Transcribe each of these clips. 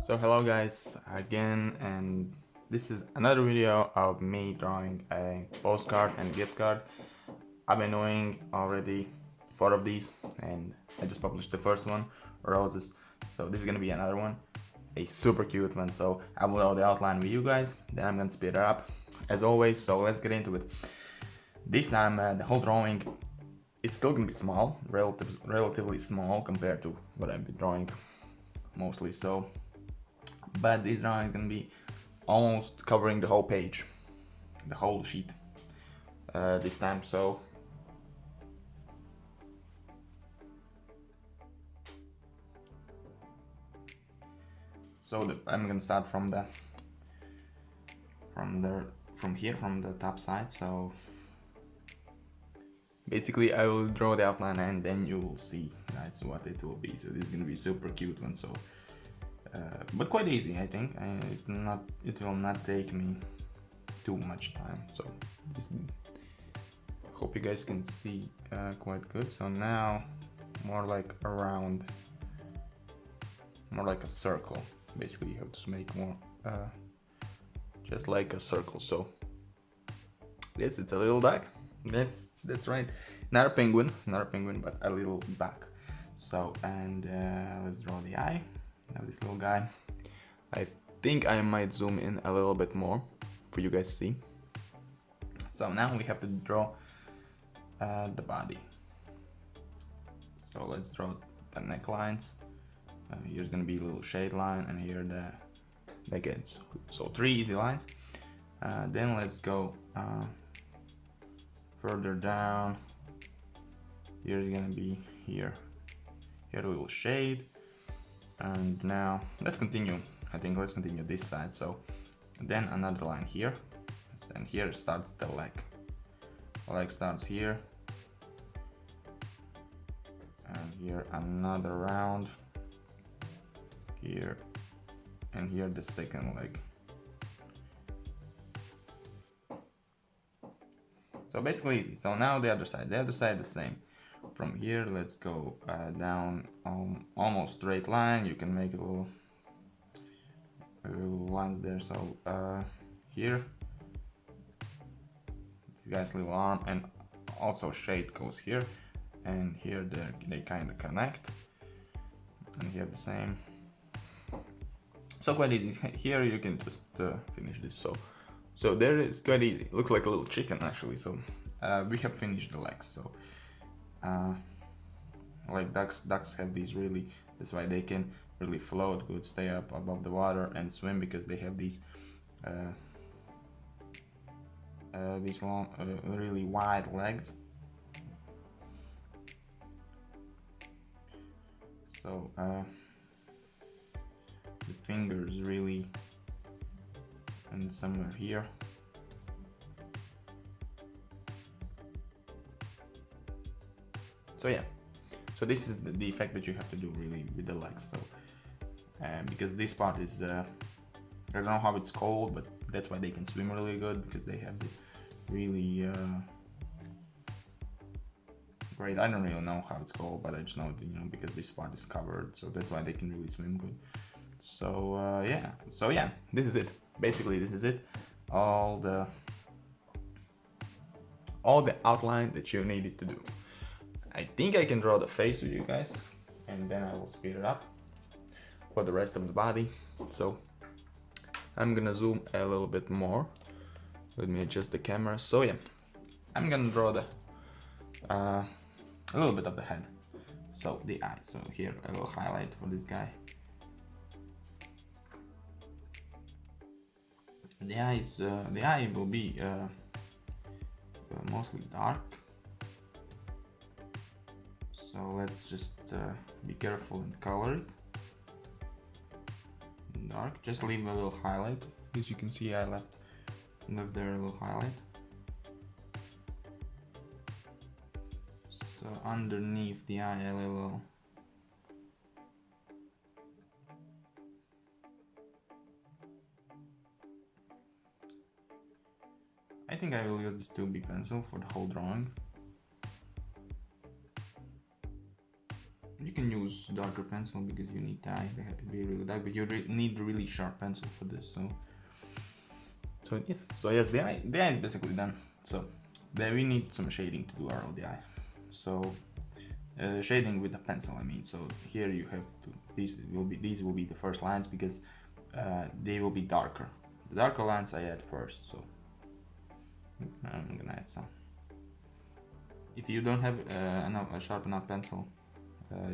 So hello guys again, and this is another video of me drawing a postcard and gift card. I've been doing already 4 of these and I just published the first one, roses. So this is gonna be another one, a super cute one. So I will draw the outline with you guys, then I'm gonna speed it up as always. So let's get into it. This time the whole drawing, it's still gonna be small, relatively small compared to what I've been drawing mostly. But this drawing is gonna be almost covering the whole page, the whole sheet this time. So I'm gonna start from the top side. So basically I will draw the outline and then you will see guys what it will be. So this is gonna be super cute one. So but quite easy, I think. It will not take me too much time. So hope you guys can see quite good. So now more like a round, more like a circle. Basically you have to make more just like a circle. So yes, it's a little duck. That's right, not a penguin, but a little duck. So and let's draw the eye of this little guy. I think I might zoom in a little bit more for you guys to see. So now we have to draw the body. So let's draw the necklines. Here's gonna be a little shade line, and here the baguettes. So 3 easy lines. Then let's go further down. Here's gonna be here a little shade. And now let's continue. I think let's continue this side. So then another line here, and here starts the leg. The leg starts here, and here another round here, and here the second leg. So basically easy. So now the other side the same. From here let's go down almost straight line. You can make a little lines there. So here this guy's little arm, and also shade goes here, and here they kind of connect, and here the same. So quite easy. Here you can just finish this. So there is quite easy. It looks like a little chicken actually. So we have finished the legs. So like ducks have these really, that's why they can really float good, stay up above the water and swim, because they have these long really wide legs. So the fingers really, and somewhere here. So yeah, so this is the effect that you have to do really with the legs. So because this part is I don't know how it's called, but that's why they can swim really good, because they have this really great, I don't really know how it's called, but I just know that, because this part is covered, so that's why they can really swim good. So yeah, this is it. Basically this is it, all the outline that you needed to do. I think I can draw the face with you guys, and then I will speed it up for the rest of the body. So I'm gonna zoom a little bit more. Let me adjust the camera. So yeah, I'm gonna draw the a little bit of the head. So the eye. So here a little highlight for this guy. The eye will be mostly dark. So let's just be careful and color it dark. Just leave a little highlight. As you can see, I left there a little highlight. So underneath the eye a little. I think I will use this 2B pencil for the whole drawing. You can use use darker pencil because you need dye. They have to be really dark, but you need really sharp pencil for this. So yes, the eye is basically done. So then we need some shading to do around the eye. So shading with a pencil, I mean. So here you have to, these will be the first lines because they will be darker. The darker lines I add first. So I'm gonna add some. If you don't have a sharp enough pencil,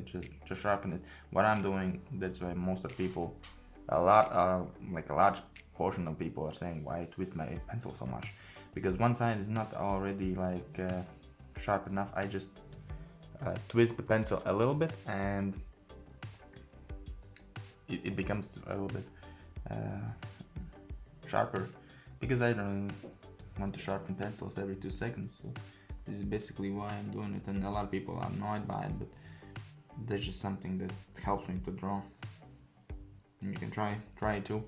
just sharpen it. What I'm doing, that's why most of people, like a large portion of people are saying why I twist my pencil so much, because one side is not already like sharp enough. I just twist the pencil a little bit and it becomes a little bit sharper, because I don't want to sharpen pencils every 2 seconds. So this is basically why I'm doing it, and a lot of people are annoyed by it, but that's just something that helps me to draw. And you can try it too.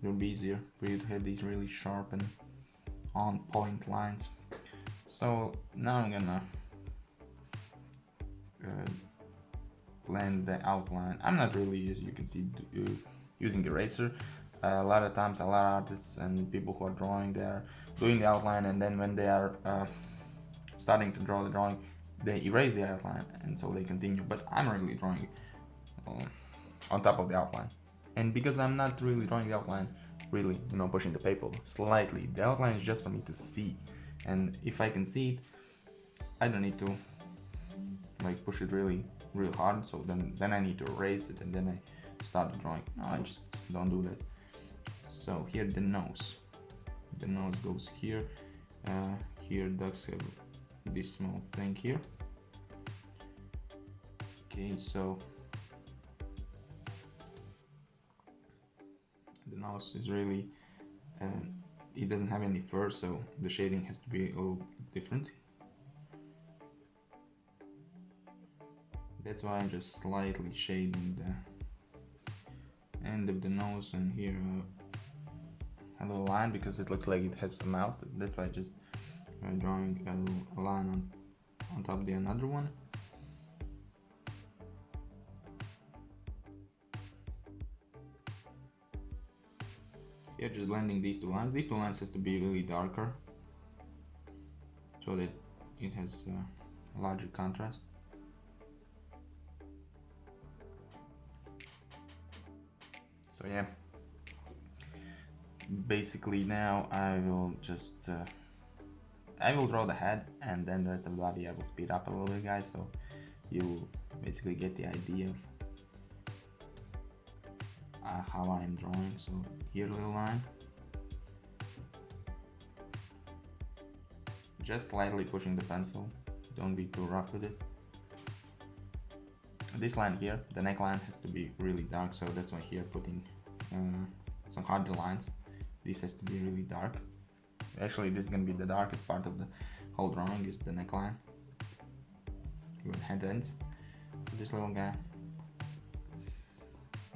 It'll be easier for you to have these really sharp and on point lines. So now I'm gonna blend the outline. I'm not really, as you can see, using eraser. A lot of times, a lot of artists and people who are drawing, they are doing the outline, and then when they are starting to draw the drawing, they erase the outline, and so they continue. But I'm really drawing on top of the outline. And because I'm not really drawing the outline, really, pushing the paper slightly, the outline is just for me to see. And if I can see it, I don't need to like push it really hard. So then I need to erase it, and then I start the drawing. No, I just don't do that. So here the nose goes here. Here ducks have this small thing here. Okay, so the nose is really, it doesn't have any fur, so the shading has to be a little different. That's why I'm just slightly shading the end of the nose, and here a little line because it looks like it has a mouth. That's why I just drawing a line on top of the another one. Yeah, just blending these two lines. These two lines has to be really darker so that it has a larger contrast. So yeah, basically now I will just I will draw the head, and then the rest of the body I will speed up a little bit, guys, so you basically get the idea of how I am drawing. So here a little line, just slightly pushing the pencil, don't be too rough with it. This line here, the neckline has to be really dark, so that's why here putting some harder lines. This has to be really dark. Actually, this is gonna be the darkest part of the whole drawing, is the neckline. Your head ends. This little guy.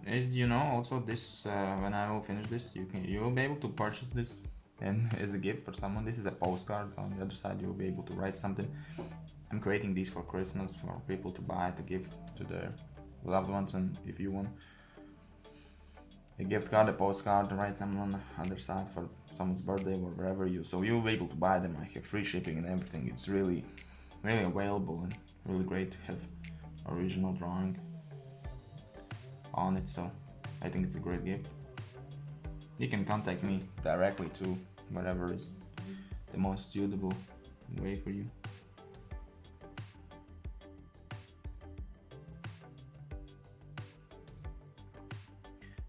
As you know, also this when I will finish this, you will be able to purchase this and as a gift for someone. This is a postcard. On the other side, you will be able to write something. I'm creating these for Christmas for people to buy, to give to their loved ones, and if you want a gift card, a postcard, to write something on the other side for someone's birthday or wherever so you'll be able to buy them. I have free shipping and everything. It's really available and really great to have original drawing on it, so I think it's a great gift. You can contact me directly too, whatever is the most suitable way for you.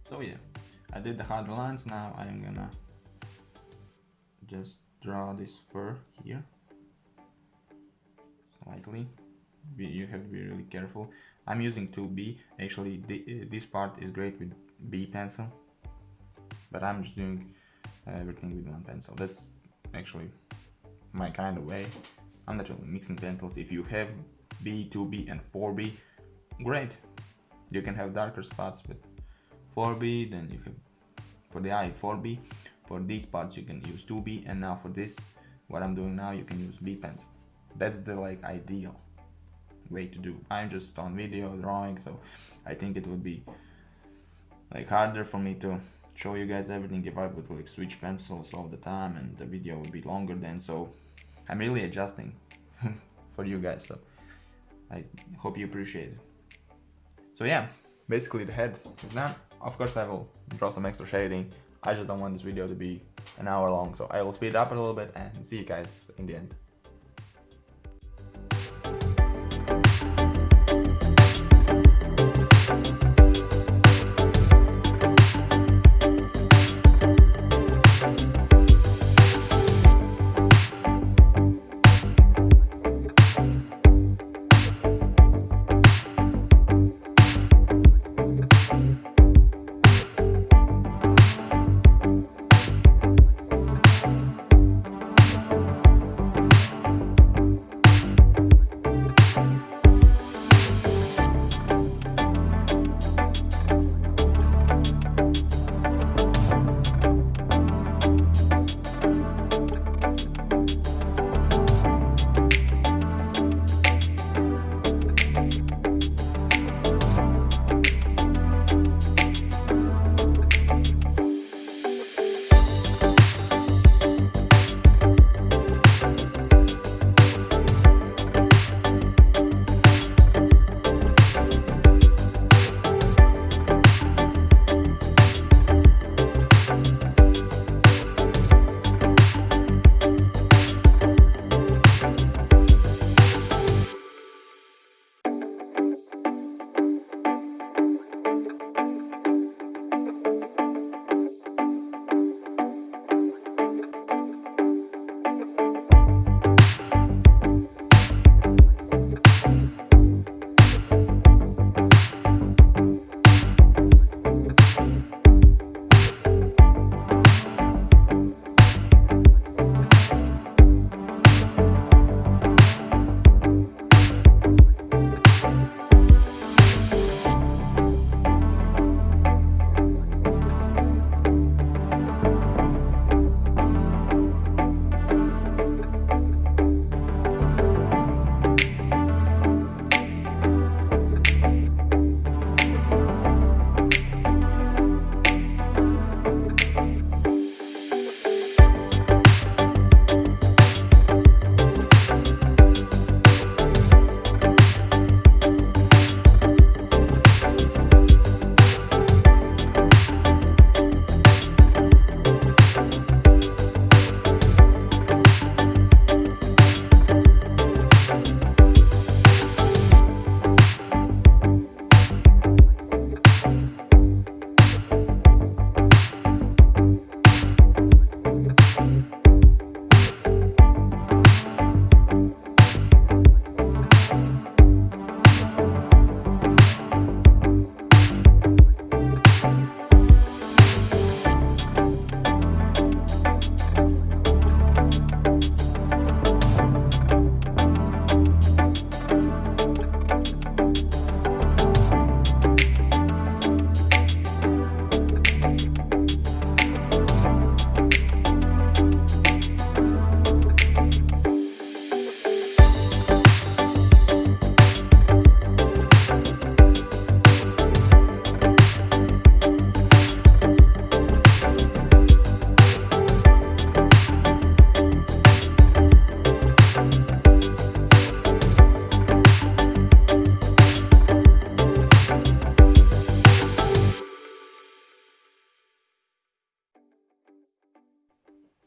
So yeah, I did the harder lines. Now I am gonna just draw this fur here slightly. You have to be really careful. I'm using 2B. Actually, this part is great with B pencil, but I'm just doing everything with one pencil. That's actually my kind of way. I'm not really mixing pencils. If you have B, 2B, and 4B, great. You can have darker spots with 4B, then you have for the eye 4B. For these parts you can use 2B, and now for this, what I'm doing now, you can use B pencil. That's the like ideal. way to do. I'm just on video drawing, so I think it would be like harder for me to show you guys everything if I would like switch pencils all the time, and the video would be longer then. So I'm really adjusting for you guys, so I hope you appreciate it. So yeah, basically the head is done. Of course I will draw some extra shading. I just don't want this video to be an hour long, so I will speed up a little bit and see you guys in the end.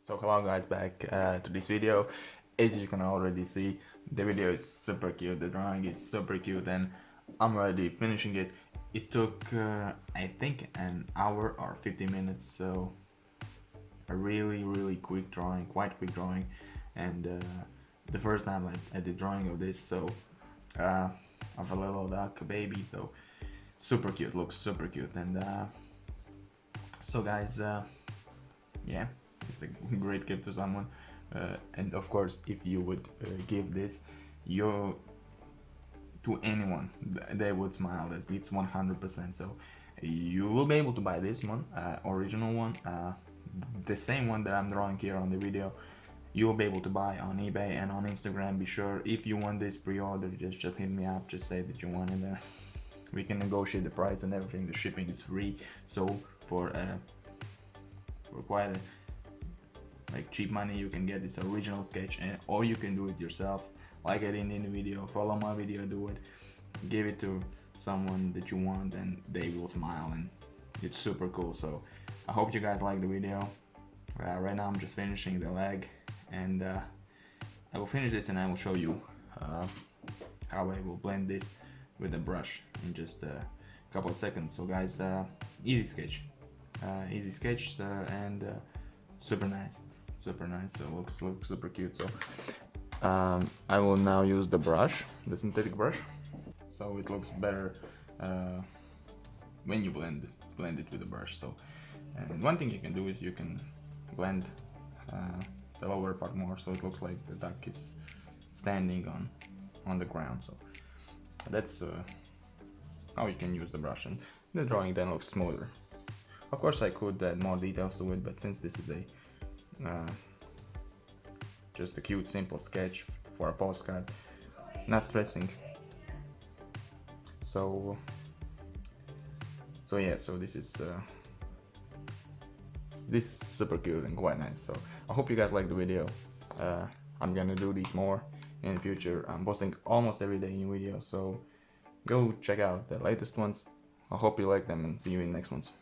So hello guys, back to this video. As you can already see, the video is super cute, the drawing is super cute, and I'm already finishing it. It took I think an hour or 50 minutes, so a really quick drawing, quite quick drawing, and the first time I did drawing of this, so of a little duck baby, so super cute, looks super cute. And so guys, yeah, it's a great gift to someone, and of course if you would give this to anyone, they would smile. That it's 100%. So you will be able to buy this one, original one, the same one that I'm drawing here on the video, you'll be able to buy on eBay and on Instagram. Be sure, if you want this pre-order, just hit me up, just say that you want it there. We can negotiate the price and everything. The shipping is free, so for quite a, like, cheap money, you can get this original sketch, and or you can do it yourself, like I did in the video. Follow my video, do it, give it to someone that you want, and they will smile, and it's super cool. So I hope you guys like the video. Right now I'm just finishing the leg, and I will finish this and I will show you how I will blend this with the brush in just a couple of seconds. So guys, easy sketch, and super nice, so looks super cute. So I will now use the brush, the synthetic brush, so it looks better when you blend it with the brush. So, and one thing you can do is you can blend the lower part more, so it looks like the duck is standing on the ground. So that's how you can use the brush, and the drawing then looks smoother. Of course I could add more details to it, but since this is a just a cute simple sketch for a postcard, not stressing. So yeah, so this is super cute and quite nice. So I hope you guys like the video. I'm gonna do these more in the future. I'm posting almost every day new videos, so go check out the latest ones. I hope you like them, and see you in the next ones.